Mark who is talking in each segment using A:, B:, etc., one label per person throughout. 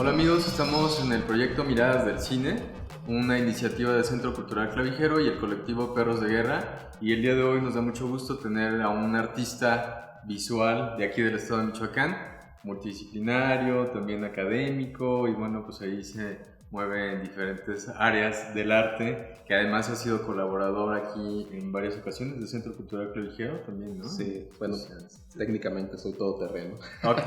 A: Hola amigos, estamos en el proyecto Miradas del Cine, una iniciativa del Centro Cultural Clavijero y el colectivo Perros de Guerra, y el día de hoy nos da mucho gusto tener a un artista visual de aquí del estado de Michoacán, multidisciplinario, también académico, y bueno, pues ahí se mueve en diferentes áreas del arte, que además ha sido colaborador aquí en varias ocasiones del Centro Cultural Clavijero también, ¿no?
B: Sí, bueno, técnicamente soy todoterreno.
A: Ok,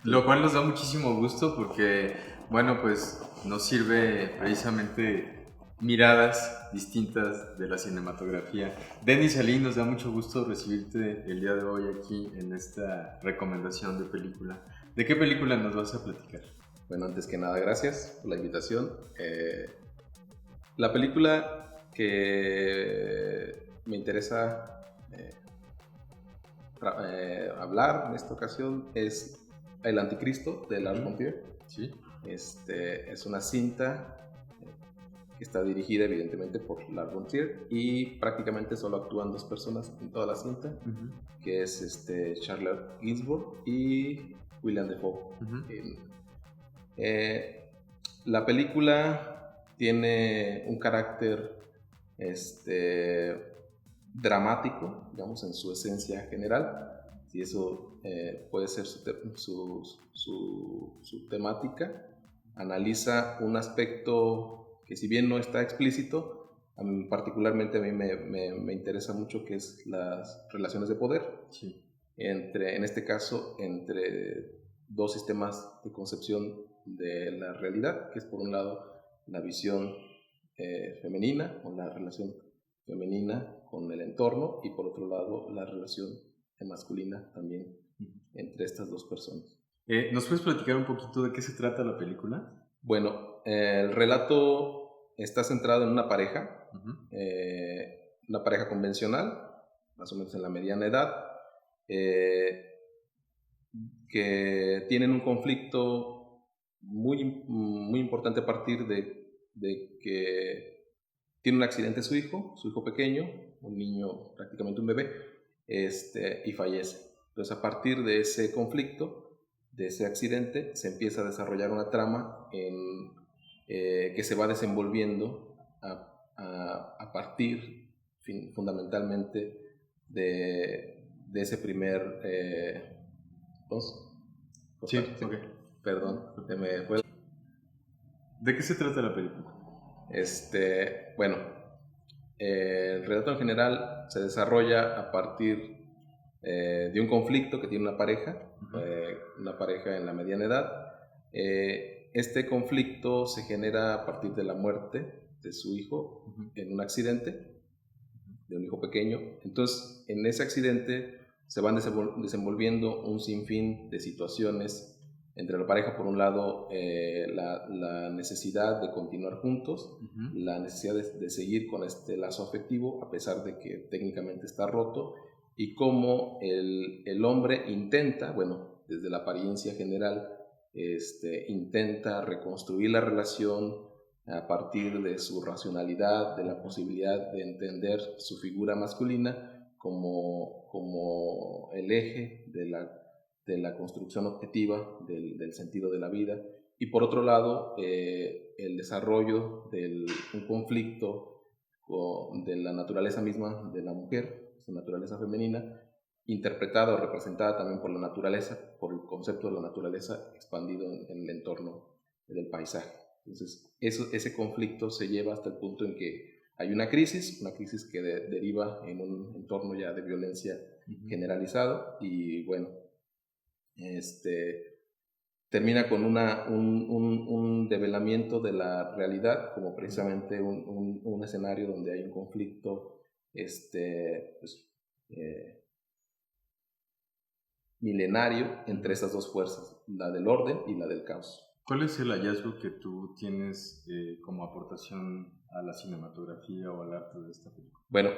A: lo cual nos da muchísimo gusto porque, bueno, pues nos sirve precisamente miradas distintas de la cinematografía. Denis Ali, nos da mucho gusto recibirte el día de hoy aquí en esta recomendación de película. ¿De qué película nos vas a platicar?
B: Bueno, antes que nada, gracias por la invitación. La película que me interesa hablar en esta ocasión es El Anticristo de Lars von Trier.
A: Sí.
B: Es una cinta que está dirigida evidentemente por Lars von Trier y prácticamente solo actúan dos personas en toda la cinta, que es Charlotte Gainsbourg y Willem Dafoe. La película tiene un carácter dramático, digamos, en su esencia general, y eso puede ser su temática. Analiza un aspecto que, si bien no está explícito, particularmente a mí me interesa mucho, que es las relaciones de poder,
A: sí,
B: en este caso entre dos sistemas de concepción de la realidad, que es por un lado la visión femenina, o la relación femenina con el entorno, y por otro lado la relación masculina también entre estas dos personas.
A: ¿Nos puedes platicar un poquito de qué se trata la película?
B: Bueno, el relato está centrado en una pareja, una pareja convencional, más o menos en la mediana edad, que tienen un conflicto muy importante a partir de que tiene un accidente su hijo pequeño, un niño, prácticamente un bebé, y fallece. Entonces, a partir de ese conflicto, de ese accidente, se empieza a desarrollar una trama que se va desenvolviendo a partir fundamentalmente de ese primer...
A: Sí, ok.
B: Perdón, se me fue.
A: ¿De qué se trata la película?
B: Bueno, el relato en general se desarrolla a partir de un conflicto que tiene una pareja en la mediana edad. Este conflicto se genera a partir de la muerte de su hijo en un accidente, de un hijo pequeño. Entonces, en ese accidente se van desenvolviendo un sinfín de situaciones entre la pareja. Por un lado, la necesidad de continuar juntos, la necesidad de seguir con este lazo afectivo a pesar de que técnicamente está roto, y cómo el hombre intenta, bueno, desde la apariencia general, intenta reconstruir la relación a partir de su racionalidad, de la posibilidad de entender su figura masculina como el eje de la construcción objetiva del sentido de la vida. Y por otro lado, el desarrollo de un conflicto de la naturaleza misma de la mujer, su naturaleza femenina, interpretada o representada también por la naturaleza, por el concepto de la naturaleza expandido en el entorno del paisaje. Entonces, ese conflicto se lleva hasta el punto en que hay una crisis que deriva en un entorno ya de violencia generalizado, y bueno, termina con un develamiento de la realidad, como precisamente un escenario donde hay un conflicto milenario entre estas dos fuerzas, la del orden y la del caos.
A: ¿Cuál es el hallazgo que tú tienes como aportación a la cinematografía o al arte de esta película?
B: Bueno,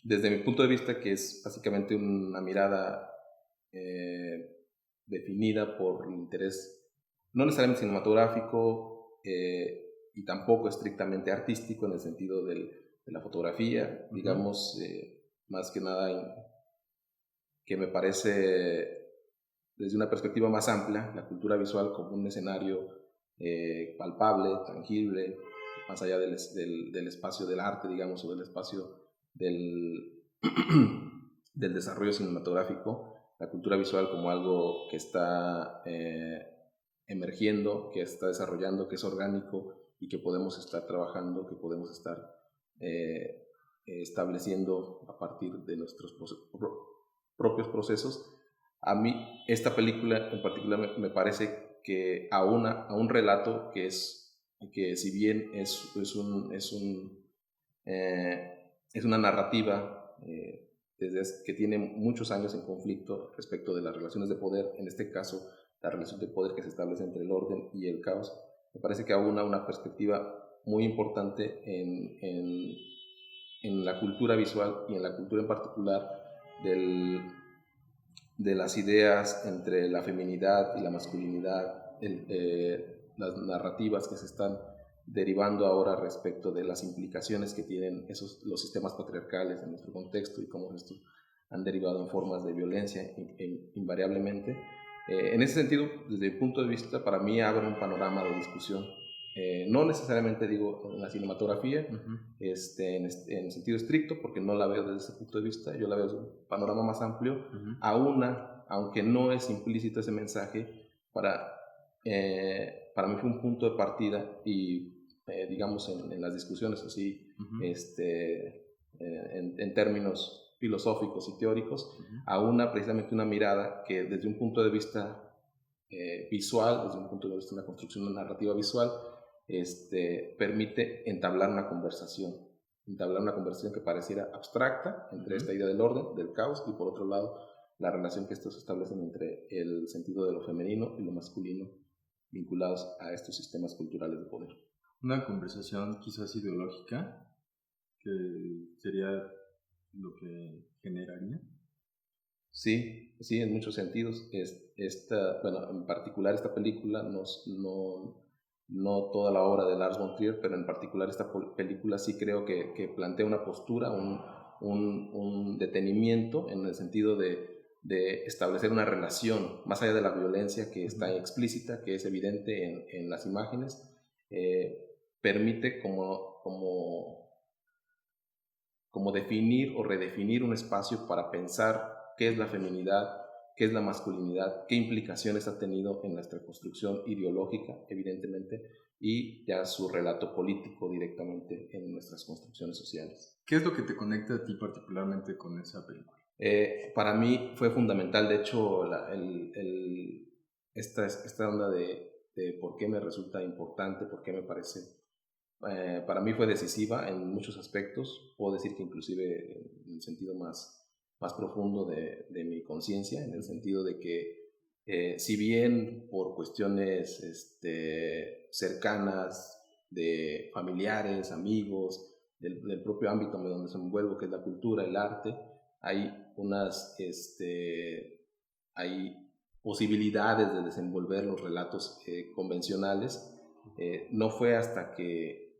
B: desde mi punto de vista, que es básicamente una mirada definida por el interés no necesariamente cinematográfico y tampoco estrictamente artístico en el sentido de la fotografía, digamos, más que nada que me parece desde una perspectiva más amplia, la cultura visual como un escenario palpable, tangible, más allá del espacio del arte, digamos, o del espacio del, del desarrollo cinematográfico, la cultura visual como algo que está emergiendo, que está desarrollando, que es orgánico y que podemos estar trabajando, que podemos estar estableciendo a partir de nuestros propios procesos. A mí esta película en particular me parece que a un relato que si bien es una narrativa que tiene muchos años en conflicto respecto de las relaciones de poder, en este caso la relación de poder que se establece entre el orden y el caos, me parece que aúna una perspectiva muy importante en la cultura visual y en la cultura en particular de las ideas entre la feminidad y la masculinidad, las narrativas que se están derivando ahora respecto de las implicaciones que tienen los sistemas patriarcales en nuestro contexto y cómo estos han derivado en formas de violencia invariablemente. En ese sentido, desde mi punto de vista, para mí abre un panorama de discusión. No necesariamente digo en la cinematografía, en sentido estricto, porque no la veo desde ese punto de vista, yo la veo desde un panorama más amplio, aunque no es implícito ese mensaje, para mí fue un punto de partida y digamos en las discusiones así, en términos filosóficos y teóricos, aúna precisamente una mirada que desde un punto de vista visual, desde un punto de vista de una construcción de una narrativa visual, permite entablar una conversación que pareciera abstracta entre esta idea del orden, del caos, y por otro lado la relación que estos establecen entre el sentido de lo femenino y lo masculino vinculados a estos sistemas culturales de poder.
A: Una conversación quizás ideológica, que sería lo que generaría.
B: Sí, en muchos sentidos. En particular esta película, no toda la obra de Lars von Trier, pero en particular esta película sí creo que plantea una postura, un detenimiento en el sentido de establecer una relación más allá de la violencia que está explícita, que es evidente en las imágenes. Permite como definir o redefinir un espacio para pensar qué es la feminidad, qué es la masculinidad, qué implicaciones ha tenido en nuestra construcción ideológica, evidentemente, y ya su relato político directamente en nuestras construcciones sociales.
A: ¿Qué es lo que te conecta a ti particularmente con esa película?
B: Para mí fue fundamental, de hecho, esta onda de por qué me resulta importante, por qué me parece, para mí fue decisiva en muchos aspectos. Puedo decir que inclusive en el sentido más profundo de mi conciencia, en el sentido de que si bien por cuestiones cercanas, de familiares, amigos, del propio ámbito donde se envuelvo, que es la cultura, el arte, hay posibilidades de desenvolver los relatos convencionales. No fue hasta que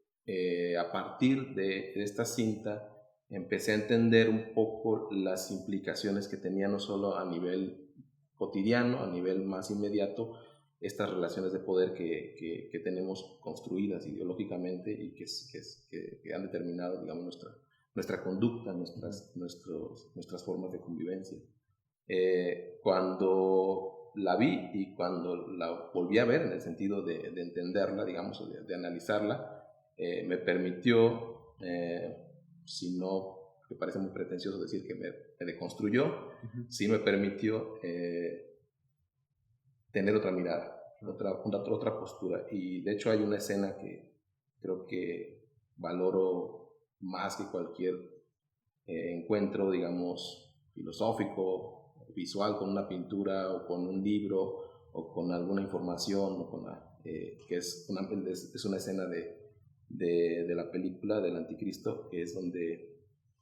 B: a partir de esta cinta empecé a entender un poco las implicaciones que tenía no solo a nivel cotidiano, a nivel más inmediato, estas relaciones de poder que tenemos construidas ideológicamente y que han determinado, digamos, nuestra conducta, nuestras formas de convivencia. Cuando la vi y cuando la volví a ver, en el sentido de entenderla, digamos, de analizarla, me permitió, si no, me parece muy pretencioso decir que me deconstruyó, sí me permitió tener otra mirada, otra postura. Y de hecho hay una escena que creo que valoro más que cualquier encuentro, digamos, filosófico, visual, con una pintura o con un libro o con alguna información, o que es una escena de la película del Anticristo, que es donde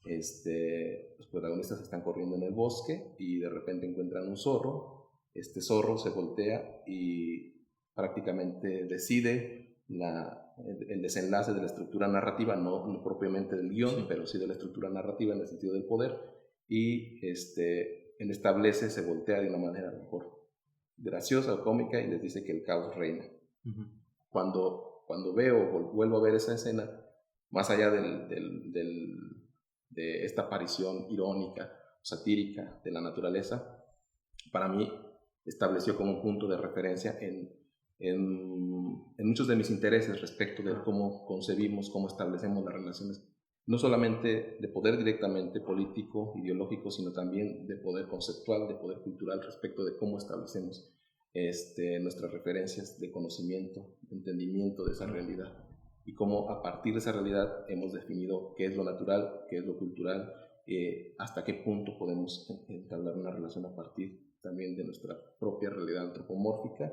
B: los protagonistas están corriendo en el bosque y de repente encuentran un zorro. Este zorro se voltea y prácticamente decide el desenlace de la estructura narrativa, no propiamente del guión, pero sí de la estructura narrativa en el sentido del poder, y él se voltea de una manera a lo mejor graciosa o cómica y les dice que el caos reina. Cuando veo o vuelvo a ver esa escena, más allá de esta aparición irónica, satírica de la naturaleza, para mí estableció como un punto de referencia en muchos de mis intereses respecto de cómo concebimos, cómo establecemos las relaciones, no solamente de poder directamente político, ideológico, sino también de poder conceptual, de poder cultural respecto de cómo establecemos nuestras referencias de conocimiento, de entendimiento de esa realidad, y cómo a partir de esa realidad hemos definido qué es lo natural, qué es lo cultural, hasta qué punto podemos entablar una relación a partir también de nuestra propia realidad antropomórfica,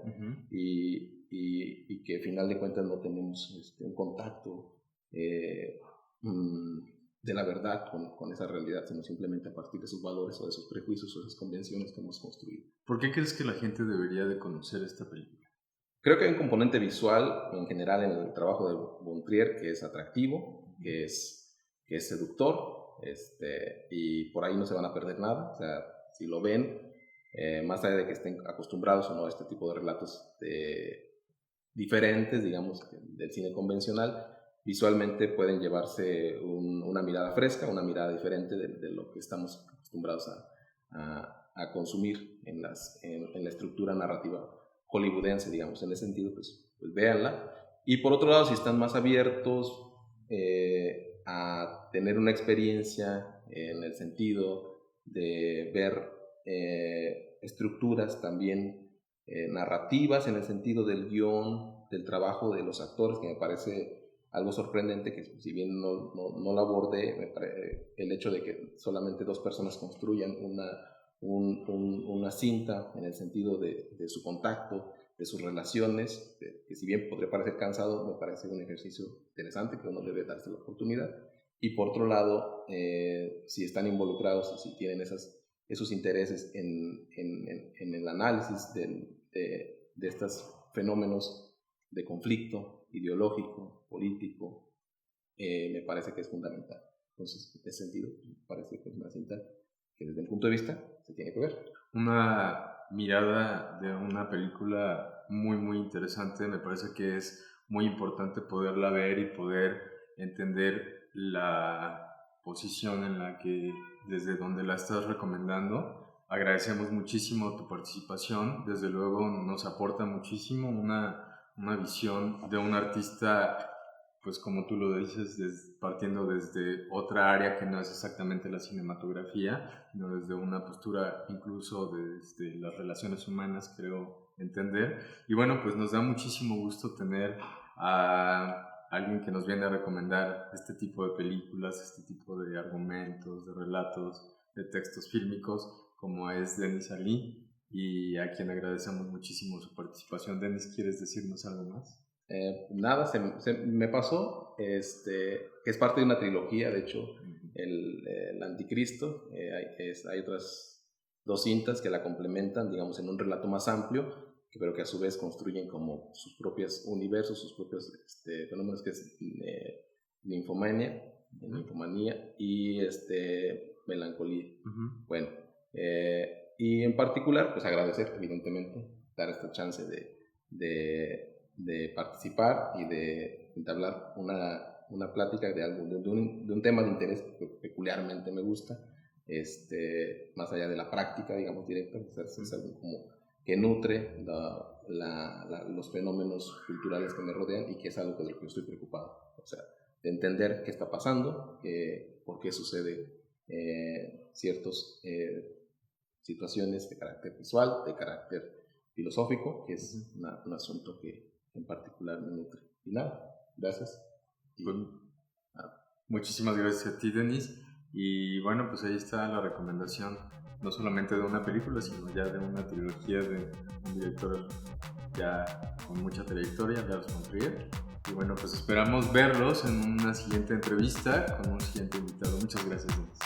B: y que al final de cuentas no tenemos un contacto de la verdad con esa realidad, sino simplemente a partir de sus valores o de sus prejuicios o de sus convenciones que hemos construido.
A: ¿Por qué crees que la gente debería de conocer esta película?
B: Creo que hay un componente visual en general en el trabajo de von Trier que es atractivo, que es seductor, y por ahí no se van a perder nada. O sea, si lo ven, más allá de que estén acostumbrados o no a este tipo de relatos diferentes, digamos, del cine convencional, visualmente pueden llevarse una mirada fresca, una mirada diferente de lo que estamos acostumbrados a consumir en la estructura narrativa hollywoodense, digamos. En ese sentido, pues véanla. Y por otro lado, si están más abiertos a tener una experiencia en el sentido de ver estructuras también narrativas, en el sentido del guión, del trabajo de los actores, que me parece algo sorprendente, que si bien no lo abordé, el hecho de que solamente 2 personas construyan una cinta en el sentido de su contacto, de sus relaciones, que si bien podría parecer cansado, me parece un ejercicio interesante que uno debe darse la oportunidad. Y por otro lado, si están involucrados o si tienen esos intereses en el análisis de estos fenómenos de conflicto ideológico, político, me parece que es fundamental. Entonces, en ese sentido, me parece que es una cinta que desde mi punto de vista se tiene que ver.
A: Una mirada de una película muy muy interesante. Me parece que es muy importante poderla ver y poder entender la posición en la que, desde donde la estás recomendando. Agradecemos muchísimo tu participación, desde luego nos aporta muchísimo una visión de un artista, pues como tú lo dices, partiendo desde otra área que no es exactamente la cinematografía, sino desde una postura incluso desde las relaciones humanas, creo entender. Y bueno, pues nos da muchísimo gusto tener a alguien que nos viene a recomendar este tipo de películas, este tipo de argumentos, de relatos, de textos fílmicos, como es Denis Ali, y a quien agradecemos muchísimo su participación. Denis, ¿quieres decirnos algo más?
B: Nada, me pasó, que es parte de una trilogía, de hecho, el Anticristo. Hay otras 2 cintas que la complementan, digamos, en un relato más amplio, pero que a su vez construyen como sus propios universos, sus propios fenómenos, que es ninfomanía y melancolía. Bueno, y en particular, pues agradecer, evidentemente, dar esta chance de participar y de entablar una plática de algo, de un tema de interés que peculiarmente me gusta, más allá de la práctica, digamos, directa. Es algo como que nutre los fenómenos culturales que me rodean, y que es algo de lo que estoy preocupado. O sea, de entender qué está pasando, por qué sucede ciertas situaciones de carácter visual, de carácter filosófico, que es un asunto que en particular me nutre. Y nada, gracias.
A: Muchísimas gracias a ti, Denis. Y bueno, pues ahí está la recomendación, no solamente de una película, sino ya de una trilogía de un director ya con mucha trayectoria, Lars von Trier. Y bueno, pues esperamos verlos en una siguiente entrevista con un siguiente invitado. Muchas gracias, Denis.